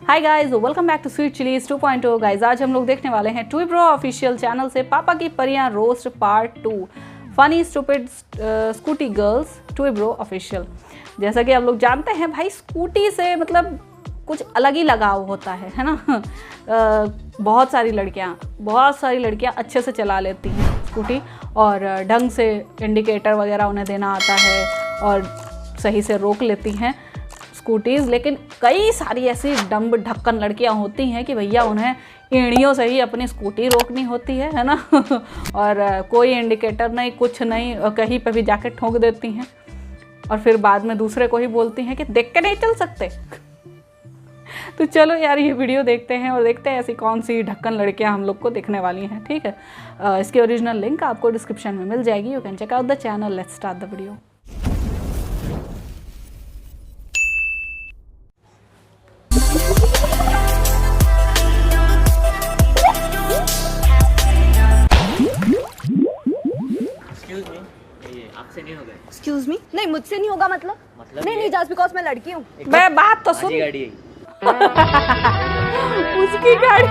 Hi guys, welcome back to sweet chillies 2.0। Guys आज हम लोग देखने वाले हैं ट्विब्रो ऑफिशियल चैनल से पापा की परियां roast part 2 funny stupid scooty girls ट्विब्रो ऑफिशियल। जैसा कि आप लोग जानते हैं भाई, स्कूटी से मतलब कुछ अलग ही लगाव होता है ना। बहुत सारी लड़कियां अच्छे से चला लेती हैं स्कूटी और ढंग से इंडिकेटर वगैरह उन्हें देना आता है और सही से रोक लेती हैं स्कूटीज़। लेकिन कई सारी ऐसी डम्ब ढक्कन लड़कियां होती हैं कि भैया उन्हें एड़ियों से ही अपनी स्कूटी रोकनी होती है ना। और कोई इंडिकेटर नहीं, कुछ नहीं, कहीं पे भी जाके ठोक देती हैं और फिर बाद में दूसरे को ही बोलती हैं कि देख के नहीं चल सकते। तो चलो यार, ये वीडियो देखते हैं और देखते हैं ऐसी कौन सी ढक्कन लड़कियां हम लोग को दिखने वाली हैं। ठीक है, इसकी ओरिजिनल लिंक आपको डिस्क्रिप्शन में मिल जाएगी। You can check out the channel. Let's start the video. आपसे नहीं होगा। एक्सक्यूज मी, नहीं मुझसे नहीं होगा मतलब नहीं जस्ट बिकॉज मैं लड़की हूँ। मैं बात तो सुन। गाड़ी है उसकी गाड़ी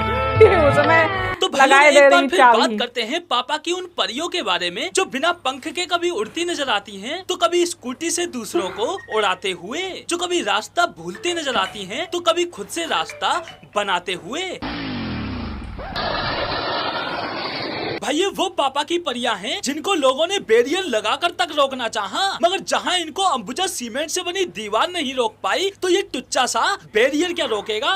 उसमें तो लगाए दे रही फिर बात करते हैं पापा की उन परियों के बारे में जो बिना पंख के कभी उड़ती नजर आती हैं, तो कभी स्कूटी से दूसरों को उड़ाते हुए, जो कभी रास्ता भूलते नजर आती हैं, तो कभी खुद से रास्ता बनाते हुए। भाई ये वो पापा की परियां हैं जिनको लोगों ने बैरियर लगाकर तक रोकना चाहा, मगर जहां इनको अंबुजा सीमेंट से बनी दीवार नहीं रोक पाई, तो ये टुच्चा सा बैरियर क्या रोकेगा।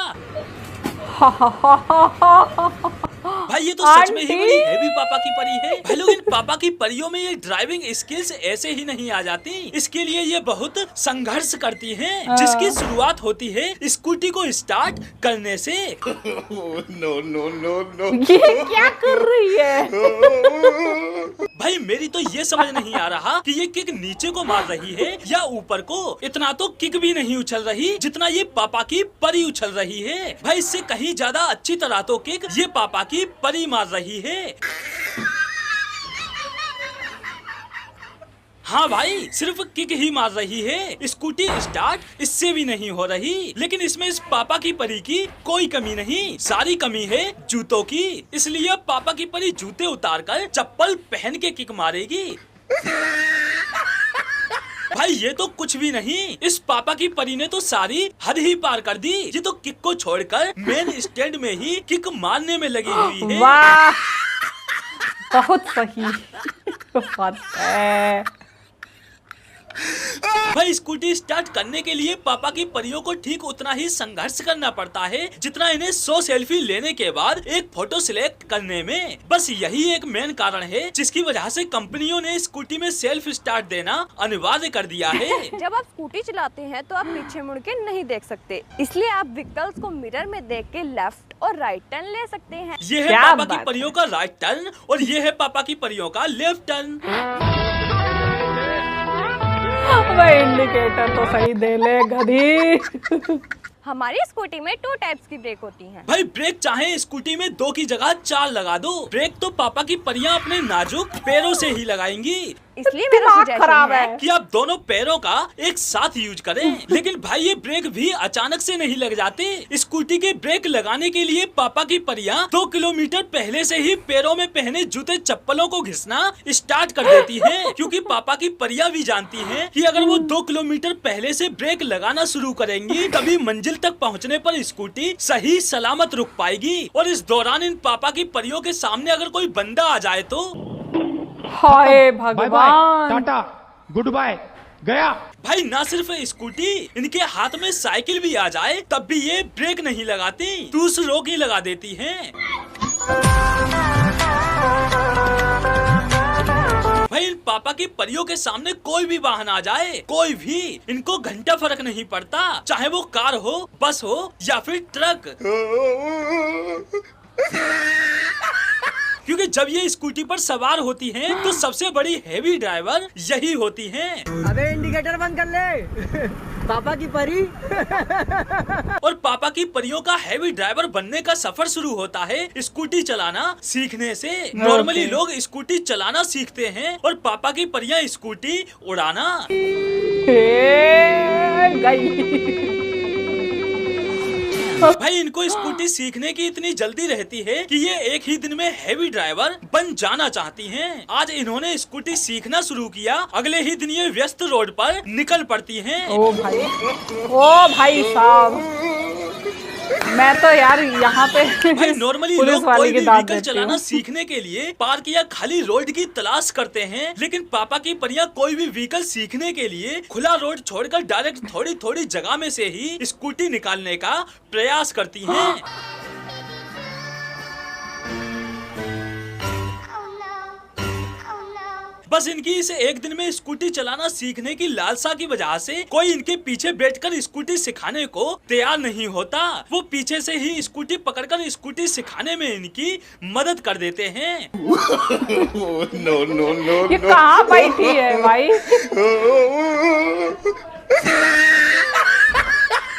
भाई ये तो सच में ही बड़ी हैवी पापा की परी है। भाई लोग, इन पापा की परियों में ये ड्राइविंग स्किल्स ऐसे ही नहीं आ जाती। इसके लिए ये बहुत संघर्ष करती हैं, जिसकी शुरुआत होती है स्कूटी को स्टार्ट करने से। नो नो नो नो, ये क्या कर रही है। भाई मेरी तो ये समझ नहीं आ रहा कि ये किक नीचे को मार रही है या ऊपर को। इतना तो किक भी नहीं उछल रही जितना ये पापा की परी उछल रही है। भाई इससे कहीं ज्यादा अच्छी तरह तो किक ये पापा की परी मार रही है। हाँ भाई, सिर्फ किक ही मार रही है, स्कूटी स्टार्ट इससे भी नहीं हो रही। लेकिन इसमें इस पापा की परी की कोई कमी नहीं, सारी कमी है जूतों की। इसलिए पापा की परी जूते उतारकर चप्पल पहन के किक मारेगी। भाई ये तो कुछ भी नहीं, इस पापा की परी ने तो सारी हद ही पार कर दी। ये तो किक को छोड़कर मेन स्टैंड में ही किक मारने में लगी हुई है। वाह, बहुत सही बात है। भाई स्कूटी स्टार्ट करने के लिए पापा की परियों को ठीक उतना ही संघर्ष करना पड़ता है जितना इन्हें 100 सेल्फी लेने के बाद एक फोटो सिलेक्ट करने में। बस यही एक मेन कारण है जिसकी वजह से कंपनियों ने स्कूटी में सेल्फ स्टार्ट देना अनिवार्य कर दिया है। जब आप स्कूटी चलाते हैं तो आप पीछे मुड़ के नहीं देख सकते, इसलिए आप व्हीकल्स को मिरर में देख के लेफ्ट और राइट टर्न ले सकते हैं। ये है पापा की परियों का राइट टर्न और ये है पापा की परियों का लेफ्ट टर्न। वह इंडिकेटर तो सही दे ले गधी। हमारी स्कूटी में 2 टाइप्स की ब्रेक होती हैं। भाई ब्रेक चाहे स्कूटी में 2 की जगह 4 लगा दो। ब्रेक तो पापा की परियां अपने नाजुक पैरों से ही लगाएंगी, इसलिए मेरा खराब है कि आप दोनों पैरों का एक साथ यूज करें। लेकिन भाई ये ब्रेक भी अचानक से नहीं लग जाते। स्कूटी के ब्रेक लगाने के लिए पापा की परियां 2 किलोमीटर पहले से ही पैरों में पहने जूते चप्पलों को घिसना स्टार्ट कर देती हैं, क्योंकि पापा की परियां भी जानती हैं कि अगर वो 2 किलोमीटर पहले से ब्रेक लगाना शुरू करेंगी तभी मंजिल तक पहुंचने पर स्कूटी सही सलामत रुक पाएगी। और इस दौरान इन पापा की परियों के सामने अगर कोई बंदा आ जाए तो हाय भगवान, टाटा गुड बाय गया। भाई ना सिर्फ स्कूटी, इनके हाथ में साइकिल भी आ जाए तब भी ये ब्रेक नहीं लगाती, दूसरों की लगा देती हैं। भाई इन पापा की परियों के सामने कोई भी वाहन आ जाए, कोई भी, इनको घंटा फर्क नहीं पड़ता, चाहे वो कार हो, बस हो या फिर ट्रक। क्योंकि जब ये स्कूटी पर सवार होती हैं, तो सबसे बड़ी हैवी ड्राइवर यही होती हैं। अबे इंडिकेटर बंद कर ले। पापा की परी। और पापा की परियों का हैवी ड्राइवर बनने का सफर शुरू होता है स्कूटी चलाना सीखने से। नॉर्मली लोग स्कूटी चलाना सीखते हैं और पापा की परियां स्कूटी उड़ाना। भाई इनको स्कूटी सीखने की इतनी जल्दी रहती है कि ये एक ही दिन में हैवी ड्राइवर बन जाना चाहती हैं। आज इन्होंने स्कूटी सीखना शुरू किया, अगले ही दिन ये व्यस्त रोड पर निकल पड़ती हैं। ओ भाई साहब, मैं तो यार यहाँ पे भाई नॉर्मली लोग कोई भी व्हीकल चलाना सीखने के लिए पार्क या खाली रोड की तलाश करते हैं, लेकिन पापा की परियां कोई भी व्हीकल सीखने के लिए खुला रोड छोड़कर डायरेक्ट थोड़ी थोड़ी जगह में से ही स्कूटी निकालने का प्रयास करती हैं। बस इनकी इस एक दिन में स्कूटी चलाना सीखने की लालसा की वजह से कोई इनके पीछे बैठकर स्कूटी सिखाने को तैयार नहीं होता। वो पीछे से ही स्कूटी पकड़कर स्कूटी सिखाने में इनकी मदद कर देते हैं। No, no, no, ये no. कहाँ बैठी है भाई?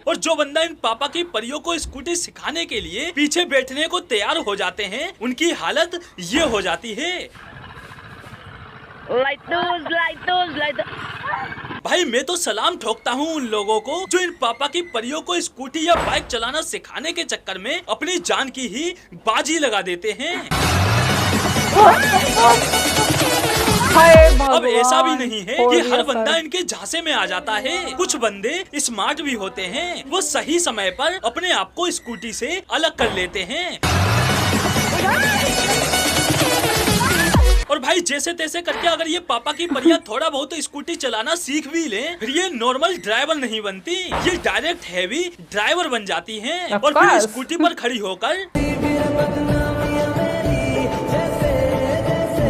और जो बंदा इन पापा की परियों को स्कूटी सिखाने के लिए पीछे बैठने को तैयार हो जाते हैं, उनकी हालत ये हो जाती है। भाई मैं तो सलाम ठोकता हूँ उन लोगों को जो इन पापा की परियों को स्कूटी या बाइक चलाना सिखाने के चक्कर में अपनी जान की ही बाजी लगा देते हैं। अब ऐसा भी नहीं है कि हर बंदा इनके झांसे में आ जाता है। कुछ बंदे स्मार्ट भी होते हैं, वो सही समय पर अपने आप को स्कूटी से अलग कर लेते हैं। और भाई जैसे तैसे करके अगर ये पापा की परियां थोड़ा बहुत स्कूटी चलाना सीख भी लें, फिर ये नॉर्मल ड्राइवर नहीं बनती, ये डायरेक्ट हैवी ड्राइवर बन जाती हैं। और फिर स्कूटी पर खड़ी होकर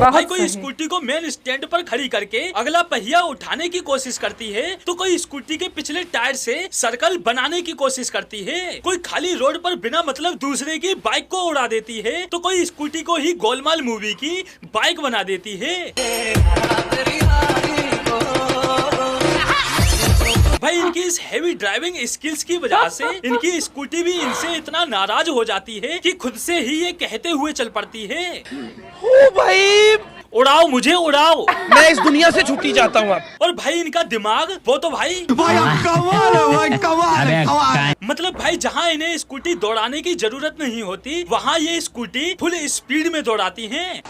भाई कोई स्कूटी को मेन स्टैंड पर खड़ी करके अगला पहिया उठाने की कोशिश करती है, तो कोई स्कूटी के पिछले टायर से सर्कल बनाने की कोशिश करती है, कोई खाली रोड पर बिना मतलब दूसरे की बाइक को उड़ा देती है, तो कोई स्कूटी को ही गोलमाल मूवी की बाइक बना देती है। भाई इनकी इस हैवी ड्राइविंग स्किल्स की वजह से इनकी स्कूटी भी इनसे इतना नाराज हो जाती है कि खुद से ही ये कहते हुए चल पड़ती है, ओ भाई उड़ाओ मुझे उड़ाओ, मैं इस दुनिया से छुट्टी चाहता हूँ। और भाई इनका दिमाग वो तो भाई मतलब भाई जहाँ इन्हें स्कूटी दौड़ाने की जरूरत नहीं होती, वहाँ ये स्कूटी फुल स्पीड में दौड़ाती हैं।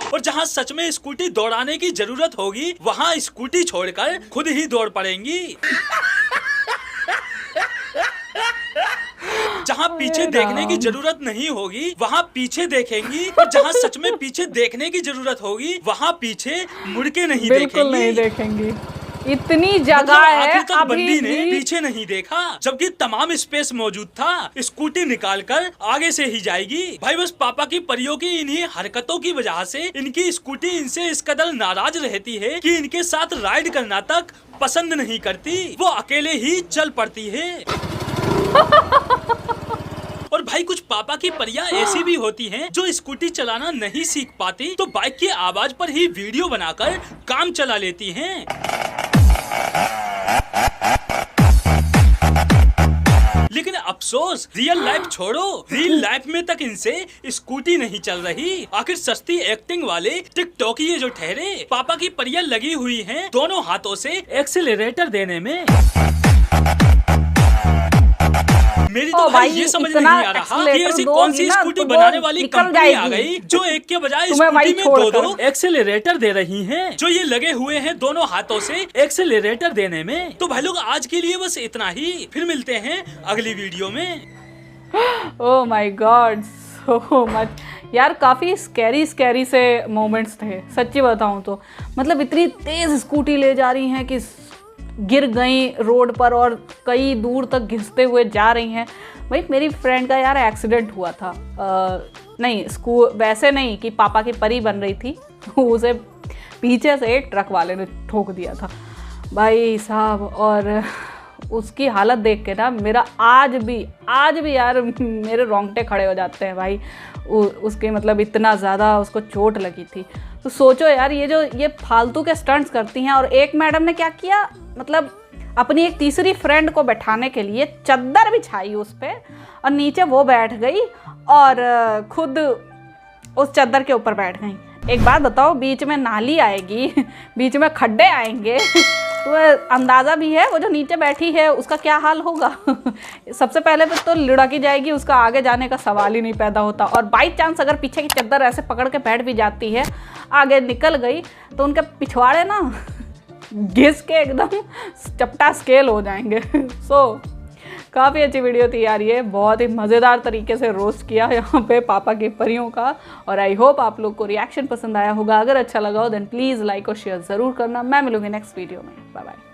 और जहाँ सच में स्कूटी दौड़ाने की जरूरत होगी, वहाँ स्कूटी छोड़कर खुद ही दौड़ पड़ेंगी। जहाँ पीछे देखने की जरूरत नहीं होगी, वहाँ पीछे देखेंगी, और जहाँ सच में पीछे देखने की जरूरत होगी, वहाँ पीछे मुड़ के नहीं बिल्कुल नहीं देखेंगी। इतनी जगह है, आखिर तक अभी बंदी ने भी पीछे नहीं देखा, जबकि तमाम स्पेस मौजूद था। स्कूटी निकालकर आगे से ही जाएगी। भाई बस पापा की परियों की इन्हीं हरकतों की वजह से इनकी स्कूटी इनसे इस कदर नाराज रहती है कि इनके साथ राइड करना तक पसंद नहीं करती, वो अकेले ही चल पड़ती है। और भाई कुछ पापा की परियां ऐसी भी होती हैं जो स्कूटी चलाना नहीं सीख पाती, तो बाइक की आवाज पर ही वीडियो बनाकर काम चला लेती हैं। लेकिन अफसोस, रियल लाइफ छोड़ो, रियल लाइफ में तक इनसे स्कूटी नहीं चल रही। आखिर सस्ती एक्टिंग वाले टिकटॉक ये जो ठहरे, पापा की परियां लगी हुई हैं दोनों हाथों से एक्सीलरेटर देने में। मेरी तो भाई ये समझ नहीं आ रहा कि ऐसी कौन सी स्कूटी बनाने वाली कंपनी आ गई जो एक के बजाय स्कूटी में दो एक्सेलरेटर दे रही हैं, जो ये लगे हुए हैं दोनों हाथों से एक्सेलरेटर देने में। तो भाई लोग आज के लिए बस इतना ही, फिर मिलते हैं अगली वीडियो में। Oh my God, so much यार, काफ़ी स्कैरी से मोमेंट्स थे सच्ची बताऊं तो। मतलब इतनी तेज़ स्कूटी ले जा रही हैं कि गिर गई रोड पर और कई दूर तक घिसते हुए जा रही हैं। भाई मेरी फ्रेंड का यार एक्सीडेंट हुआ था, नहीं वैसे नहीं कि पापा की परी बन रही थी, उसे पीछे से एक ट्रक वाले ने ठोक दिया था भाई साहब। और उसकी हालत देख के ना मेरा आज भी यार मेरे रोंगटे खड़े हो जाते हैं भाई। उसके मतलब इतना ज़्यादा उसको चोट लगी थी। तो सोचो यार, ये फालतू के स्टंट्स करती हैं। और एक मैडम ने क्या किया, मतलब अपनी एक तीसरी फ्रेंड को बैठाने के लिए चद्दर बिछाई उस पर, और नीचे वो बैठ गई और खुद उस चद्दर के ऊपर बैठ गई। एक बात बताओ, बीच में नाली आएगी, बीच में खड्डे आएंगे, तो अंदाज़ा भी है वो जो नीचे बैठी है उसका क्या हाल होगा। सबसे पहले तो लुढ़की जाएगी, उसका आगे जाने का सवाल ही नहीं पैदा होता। और बाई चांस अगर पीछे की चद्दर ऐसे पकड़ के बैठ भी जाती है, आगे निकल गई, तो उनके पिछवाड़े ना घिस के एकदम चपटा स्केल हो जाएंगे। काफ़ी अच्छी वीडियो थी यार ये, बहुत ही मज़ेदार तरीके से रोस्ट किया यहाँ पे पापा की परियों का। और आई होप आप लोग को रिएक्शन पसंद आया होगा। अगर अच्छा लगा हो देन प्लीज़ लाइक और शेयर ज़रूर करना। मैं मिलूंगी नेक्स्ट वीडियो में। Bye bye.